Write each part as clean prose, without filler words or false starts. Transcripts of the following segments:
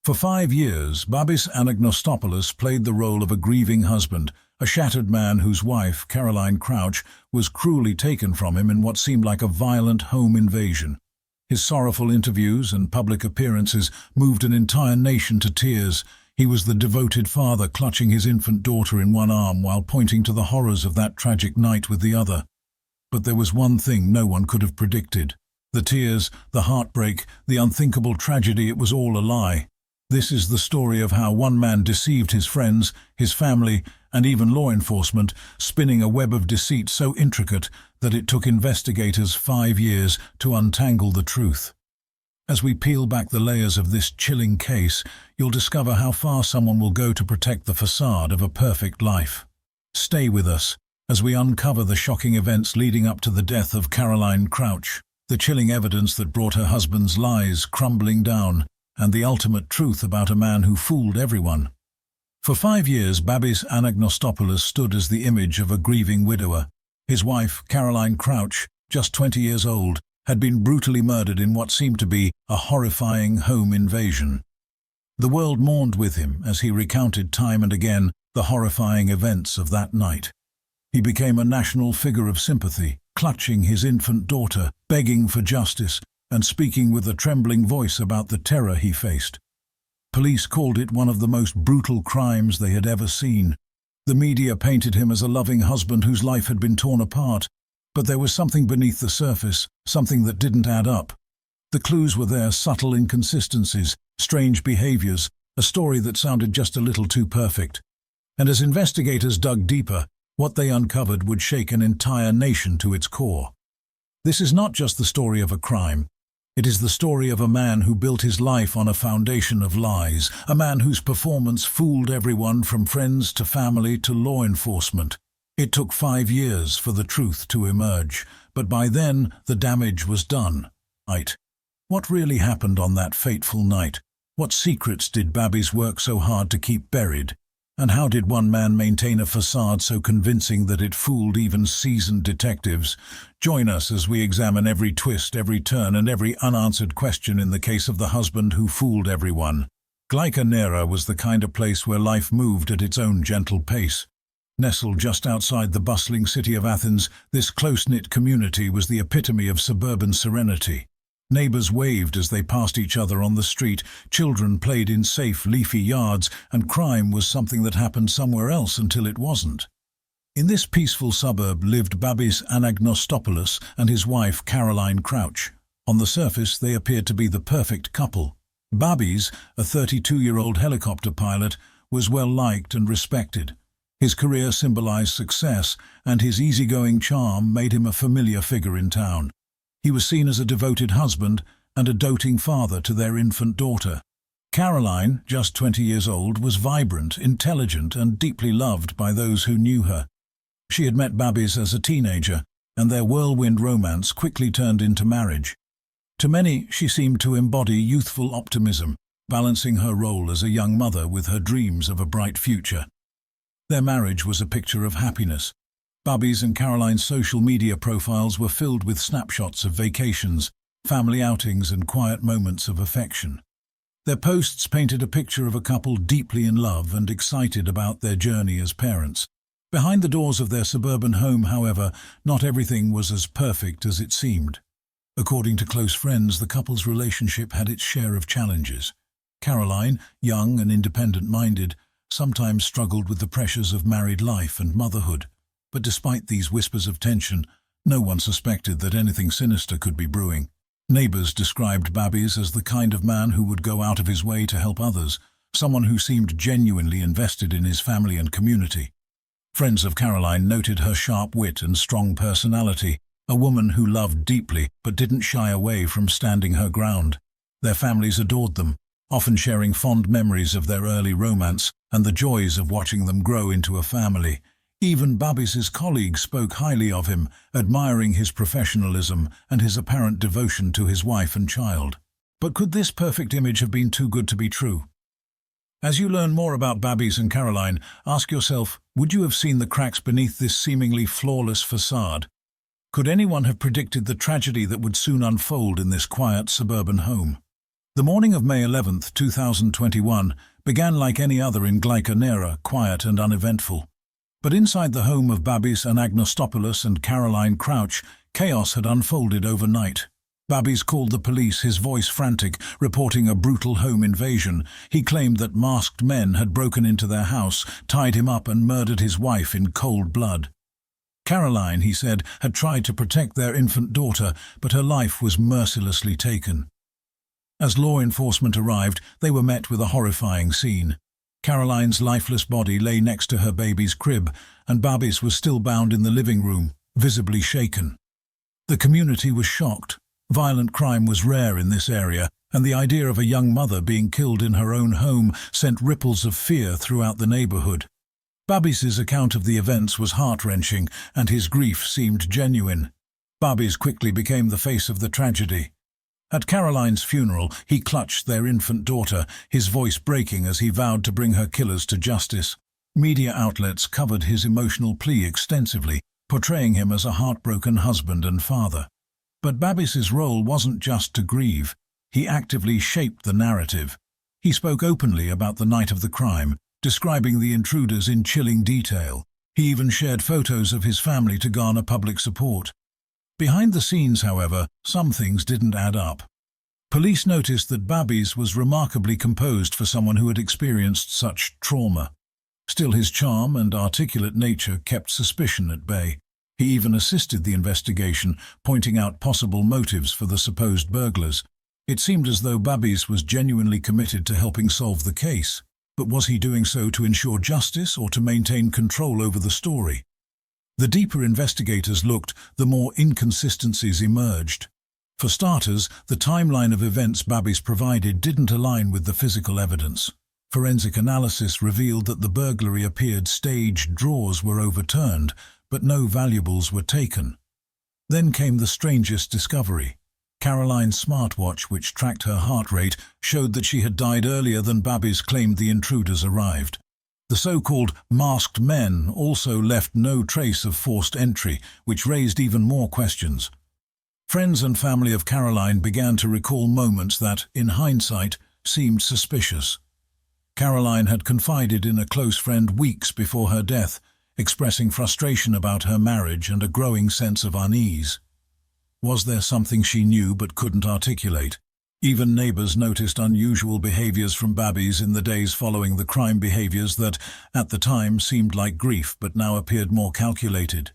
For 5 years, Babis Anagnostopoulos played the role of a grieving husband, a shattered man whose wife, Caroline Crouch, was cruelly taken from him in what seemed like a violent home invasion. His sorrowful interviews and public appearances moved an entire nation to tears. He was the devoted father clutching his infant daughter in one arm while pointing to the horrors of that tragic night with the other. But there was one thing no one could have predicted. The tears, the heartbreak, the unthinkable tragedy, it was all a lie. This is the story of how one man deceived his friends, his family, and even law enforcement, spinning a web of deceit so intricate that it took investigators 5 years to untangle the truth. As we peel back the layers of this chilling case, you'll discover how far someone will go to protect the facade of a perfect life. Stay with us as we uncover the shocking events leading up to the death of Caroline Crouch, the chilling evidence that brought her husband's lies crumbling down, and the ultimate truth about a man who fooled everyone. For 5 years, Babis Anagnostopoulos stood as the image of a grieving widower. His wife, Caroline Crouch, just 20 years old, had been brutally murdered in what seemed to be a horrifying home invasion. The world mourned with him as he recounted time and again the horrifying events of that night. He became a national figure of sympathy, clutching his infant daughter, begging for justice, and speaking with a trembling voice about the terror he faced. Police called it one of the most brutal crimes they had ever seen. The media painted him as a loving husband whose life had been torn apart, but there was something beneath the surface, something that didn't add up. The clues were there: subtle inconsistencies, strange behaviors, a story that sounded just a little too perfect. And as investigators dug deeper, what they uncovered would shake an entire nation to its core. This is not just the story of a crime. It is the story of a man who built his life on a foundation of lies, a man whose performance fooled everyone from friends to family to law enforcement. It took 5 years for the truth to emerge, but by then the damage was done. What really happened on that fateful night? What secrets did Babis work so hard to keep buried? And how did one man maintain a facade so convincing that it fooled even seasoned detectives? Join us as we examine every twist, every turn, and every unanswered question in the case of the husband who fooled everyone. Nera was the kind of place where life moved at its own gentle pace. Nestled just outside the bustling city of Athens, this close-knit community was the epitome of suburban serenity. Neighbors waved as they passed each other on the street, children played in safe, leafy yards, and crime was something that happened somewhere else until it wasn't. In this peaceful suburb lived Babis Anagnostopoulos and his wife Caroline Crouch. On the surface, they appeared to be the perfect couple. Babis, a 32-year-old helicopter pilot, was well-liked and respected. His career symbolized success, and his easygoing charm made him a familiar figure in town. He was seen as a devoted husband and a doting father to their infant daughter. Caroline, just 20 years old, was vibrant, intelligent, and deeply loved by those who knew her. She had met Babis as a teenager, and their whirlwind romance quickly turned into marriage. To many, she seemed to embody youthful optimism, balancing her role as a young mother with her dreams of a bright future. Their marriage was a picture of happiness. Babis and Caroline's social media profiles were filled with snapshots of vacations, family outings, and quiet moments of affection. Their posts painted a picture of a couple deeply in love and excited about their journey as parents. Behind the doors of their suburban home, however, not everything was as perfect as it seemed. According to close friends, the couple's relationship had its share of challenges. Caroline, young and independent-minded, sometimes struggled with the pressures of married life and motherhood. But despite these whispers of tension, no one suspected that anything sinister could be brewing. Neighbors described Babis as the kind of man who would go out of his way to help others, someone who seemed genuinely invested in his family and community. Friends of Caroline noted her sharp wit and strong personality, a woman who loved deeply but didn't shy away from standing her ground. Their families adored them, often sharing fond memories of their early romance and the joys of watching them grow into a family. Even Babis's colleagues spoke highly of him, admiring his professionalism and his apparent devotion to his wife and child. But could this perfect image have been too good to be true? As you learn more about Babis and Caroline, ask yourself, would you have seen the cracks beneath this seemingly flawless facade? Could anyone have predicted the tragedy that would soon unfold in this quiet suburban home? The morning of May 11th, 2021, began like any other in Glycanera, quiet and uneventful. But inside the home of Babis Anagnostopoulos and Caroline Crouch, chaos had unfolded overnight. Babis called the police, his voice frantic, reporting a brutal home invasion. He claimed that masked men had broken into their house, tied him up and murdered his wife in cold blood. Caroline, he said, had tried to protect their infant daughter, but her life was mercilessly taken. As law enforcement arrived, they were met with a horrifying scene. Caroline's lifeless body lay next to her baby's crib, and Babis was still bound in the living room, visibly shaken. The community was shocked. Violent crime was rare in this area, and the idea of a young mother being killed in her own home sent ripples of fear throughout the neighborhood. Babis's account of the events was heart-wrenching, and his grief seemed genuine. Babis quickly became the face of the tragedy. At Caroline's funeral, he clutched their infant daughter, his voice breaking as he vowed to bring her killers to justice. Media outlets covered his emotional plea extensively, portraying him as a heartbroken husband and father. But Babis's role wasn't just to grieve. He actively shaped the narrative. He spoke openly about the night of the crime, describing the intruders in chilling detail. He even shared photos of his family to garner public support. Behind the scenes, however, some things didn't add up. Police noticed that Babis was remarkably composed for someone who had experienced such trauma. Still, his charm and articulate nature kept suspicion at bay. He even assisted the investigation, pointing out possible motives for the supposed burglars. It seemed as though Babis was genuinely committed to helping solve the case. But was he doing so to ensure justice or to maintain control over the story? The deeper investigators looked, the more inconsistencies emerged. For starters, the timeline of events Babis provided didn't align with the physical evidence. Forensic analysis revealed that the burglary appeared staged, drawers were overturned, but no valuables were taken. Then came the strangest discovery. Caroline's smartwatch, which tracked her heart rate, showed that she had died earlier than Babis claimed the intruders arrived. The so-called masked men also left no trace of forced entry, which raised even more questions. Friends and family of Caroline began to recall moments that, in hindsight, seemed suspicious. Caroline had confided in a close friend weeks before her death, expressing frustration about her marriage and a growing sense of unease. Was there something she knew but couldn't articulate? Even neighbors noticed unusual behaviors from Babis in the days following the crime, behaviors that, at the time, seemed like grief but now appeared more calculated.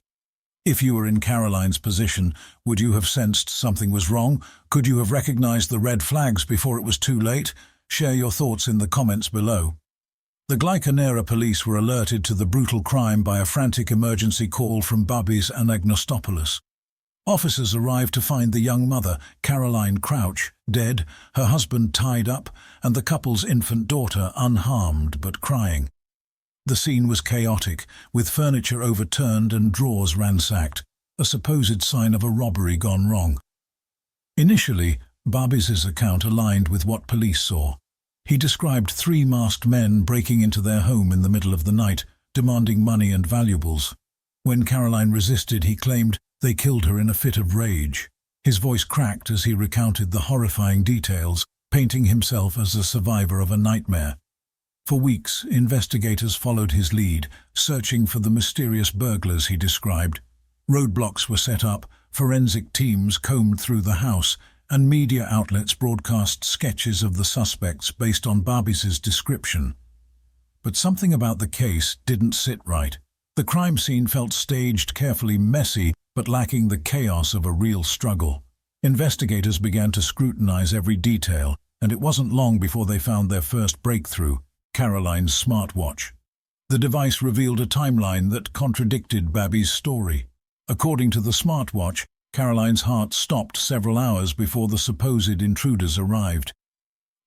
If you were in Caroline's position, would you have sensed something was wrong? Could you have recognized the red flags before it was too late? Share your thoughts in the comments below. The Glycanera police were alerted to the brutal crime by a frantic emergency call from Babis Anagnostopoulos. Officers arrived to find the young mother, Caroline Crouch, dead, her husband tied up, and the couple's infant daughter unharmed but crying. The scene was chaotic, with furniture overturned and drawers ransacked, a supposed sign of a robbery gone wrong. Initially, Babis's account aligned with what police saw. He described 3 masked men breaking into their home in the middle of the night, demanding money and valuables. When Caroline resisted, he claimed they killed her in a fit of rage. His voice cracked as he recounted the horrifying details, painting himself as a survivor of a nightmare. For weeks, investigators followed his lead, searching for the mysterious burglars he described. Roadblocks were set up, forensic teams combed through the house, and media outlets broadcast sketches of the suspects based on Babis's description. But something about the case didn't sit right. The crime scene felt staged, carefully messy, but lacking the chaos of a real struggle. Investigators began to scrutinize every detail, and it wasn't long before they found their first breakthrough, Caroline's smartwatch. The device revealed a timeline that contradicted Babis' story. According to the smartwatch, Caroline's heart stopped several hours before the supposed intruders arrived.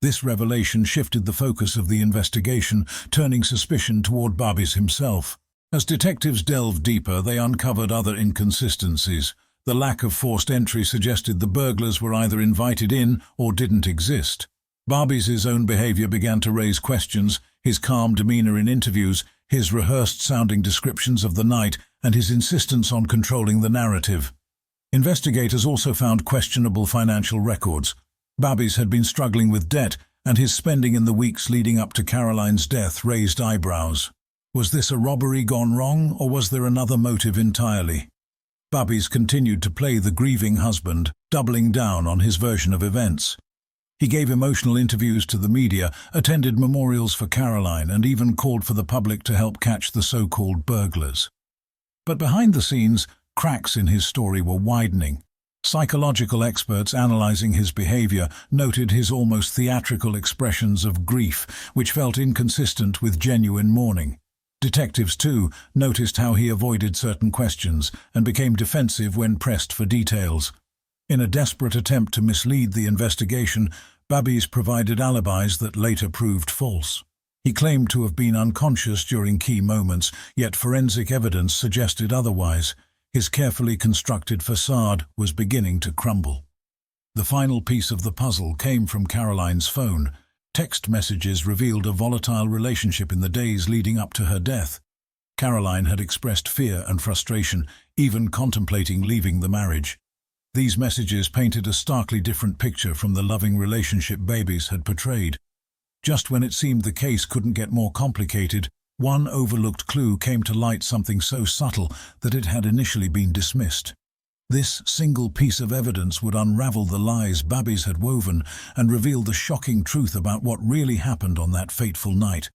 This revelation shifted the focus of the investigation, turning suspicion toward Babis himself. As detectives delved deeper, they uncovered other inconsistencies. The lack of forced entry suggested the burglars were either invited in or didn't exist. Babis's own behavior began to raise questions, his calm demeanor in interviews, his rehearsed-sounding descriptions of the night, and his insistence on controlling the narrative. Investigators also found questionable financial records. Babis had been struggling with debt, and his spending in the weeks leading up to Caroline's death raised eyebrows. Was this a robbery gone wrong, or was there another motive entirely? Babis continued to play the grieving husband, doubling down on his version of events. He gave emotional interviews to the media, attended memorials for Caroline, and even called for the public to help catch the so-called burglars. But behind the scenes, cracks in his story were widening. Psychological experts analyzing his behavior noted his almost theatrical expressions of grief, which felt inconsistent with genuine mourning. Detectives, too, noticed how he avoided certain questions and became defensive when pressed for details. In a desperate attempt to mislead the investigation, Babis provided alibis that later proved false. He claimed to have been unconscious during key moments, yet forensic evidence suggested otherwise. His carefully constructed facade was beginning to crumble. The final piece of the puzzle came from Caroline's phone. Text messages revealed a volatile relationship in the days leading up to her death. Caroline had expressed fear and frustration, even contemplating leaving the marriage. These messages painted a starkly different picture from the loving relationship Babis had portrayed. Just when it seemed the case couldn't get more complicated, one overlooked clue came to light, something so subtle that it had initially been dismissed. This single piece of evidence would unravel the lies Babis had woven and reveal the shocking truth about what really happened on that fateful night.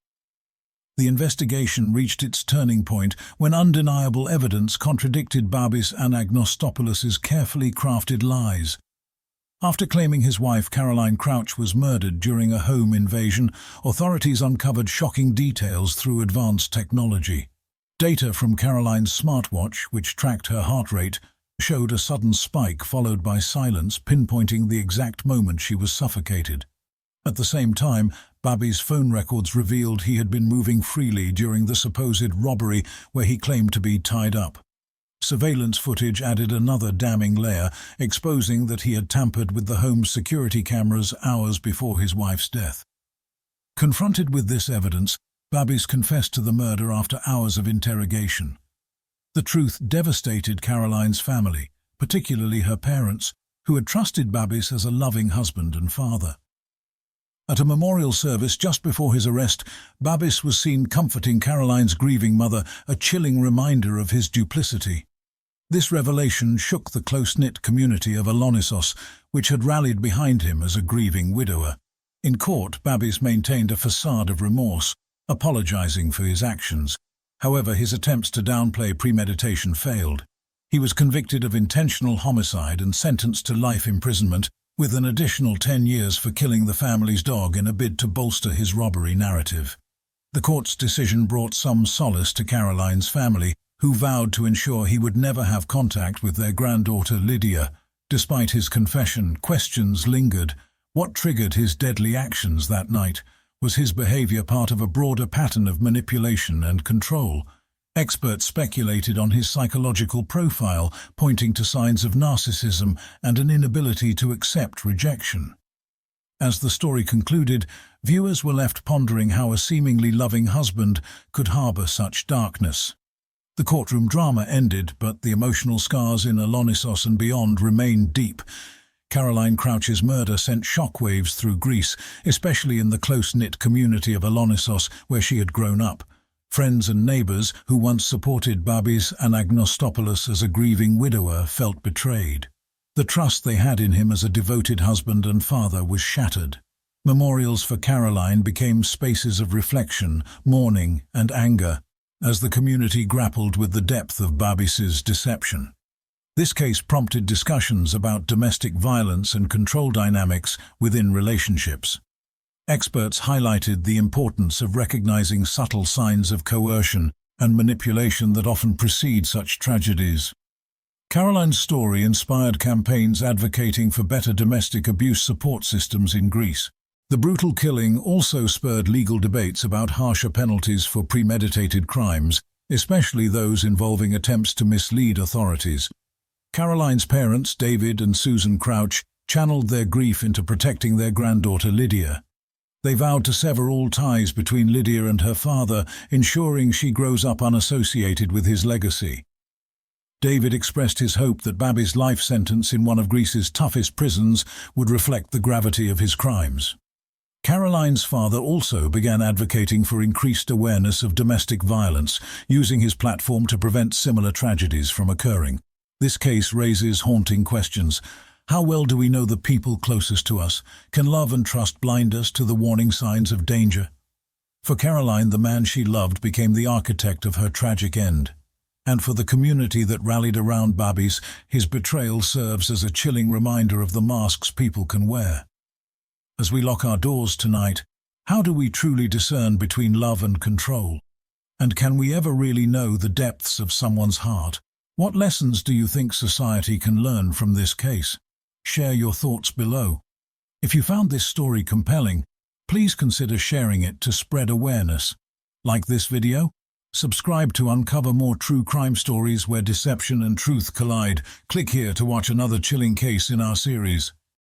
The investigation reached its turning point when undeniable evidence contradicted Babis Anagnostopoulos' carefully crafted lies. After claiming his wife Caroline Crouch was murdered during a home invasion, authorities uncovered shocking details through advanced technology. Data from Caroline's smartwatch, which tracked her heart rate, showed a sudden spike followed by silence, pinpointing the exact moment she was suffocated. At the same time, Babis' phone records revealed he had been moving freely during the supposed robbery where he claimed to be tied up. Surveillance footage added another damning layer, exposing that he had tampered with the home's security cameras hours before his wife's death. Confronted with this evidence, Babis confessed to the murder after hours of interrogation. The truth devastated Caroline's family, particularly her parents, who had trusted Babis as a loving husband and father. At a memorial service just before his arrest, Babis was seen comforting Caroline's grieving mother, a chilling reminder of his duplicity. This revelation shook the close-knit community of Alonissos, which had rallied behind him as a grieving widower. In court, Babis maintained a facade of remorse, apologizing for his actions. However, his attempts to downplay premeditation failed. He was convicted of intentional homicide and sentenced to life imprisonment, with an additional 10 years for killing the family's dog in a bid to bolster his robbery narrative. The court's decision brought some solace to Caroline's family, who vowed to ensure he would never have contact with their granddaughter Lydia. Despite his confession, questions lingered. What triggered his deadly actions that night? Was his behavior part of a broader pattern of manipulation and control? Experts speculated on his psychological profile, pointing to signs of narcissism and an inability to accept rejection. As the story concluded, viewers were left pondering how a seemingly loving husband could harbor such darkness. The courtroom drama ended, but the emotional scars in Alonissos and beyond remained deep. Caroline Crouch's murder sent shockwaves through Greece, especially in the close-knit community of Alonissos where she had grown up. Friends and neighbors who once supported Babis Anagnostopoulos as a grieving widower felt betrayed. The trust they had in him as a devoted husband and father was shattered. Memorials for Caroline became spaces of reflection, mourning, and anger, as the community grappled with the depth of Babis's deception. This case prompted discussions about domestic violence and control dynamics within relationships. Experts highlighted the importance of recognizing subtle signs of coercion and manipulation that often precede such tragedies. Caroline's story inspired campaigns advocating for better domestic abuse support systems in Greece. The brutal killing also spurred legal debates about harsher penalties for premeditated crimes, especially those involving attempts to mislead authorities. Caroline's parents, David and Susan Crouch, channeled their grief into protecting their granddaughter Lydia. They vowed to sever all ties between Lydia and her father, ensuring she grows up unassociated with his legacy. David expressed his hope that Bobby's life sentence in one of Greece's toughest prisons would reflect the gravity of his crimes. Caroline's father also began advocating for increased awareness of domestic violence, using his platform to prevent similar tragedies from occurring. This case raises haunting questions. How well do we know the people closest to us? Can love and trust blind us to the warning signs of danger? For Caroline, the man she loved became the architect of her tragic end. And for the community that rallied around Bobby's, his betrayal serves as a chilling reminder of the masks people can wear. As we lock our doors tonight, how do we truly discern between love and control? And can we ever really know the depths of someone's heart? What lessons do you think society can learn from this case? Share your thoughts below. If you found this story compelling, please consider sharing it to spread awareness. Like this video? Subscribe to uncover more true crime stories where deception and truth collide. Click here to watch another chilling case in our series.